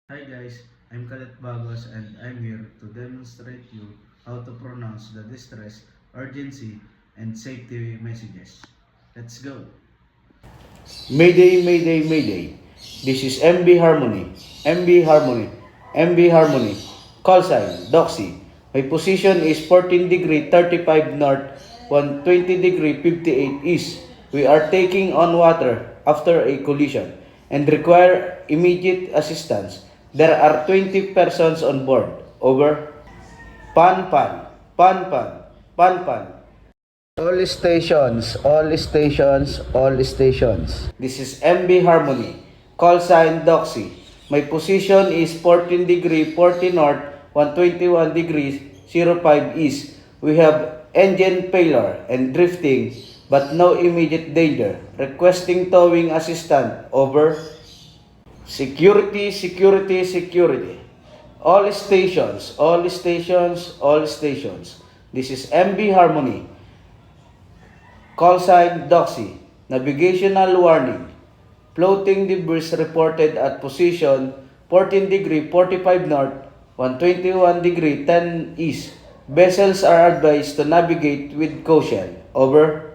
Hi guys, I'm Kalit Bagos and I'm here to demonstrate you how to pronounce the distress, urgency, and safety messages. Let's go! Mayday, Mayday, Mayday. This is MB Harmony. MB Harmony. MB Harmony. Call sign, Doxy. My position is 14 degree 35 north, 120 degree 58 east. We are taking on water after a collision and require immediate assistance. There are 20 persons on board. Over. Pan pan. Pan pan. Pan pan. All stations, all stations, all stations. This is MB Harmony. Call sign Doxy. My position is 14 degree 40 north, 121 degrees 05 east. We have engine failure and drifting, but no immediate danger. Requesting towing assistant. Over. Security, security, security. All stations, all stations, all stations. This is MB Harmony. Call sign Doxy. Navigational warning. Floating debris reported at position 14 degree 45 north, 121 degree 10 east. Vessels are advised to navigate with caution. Over.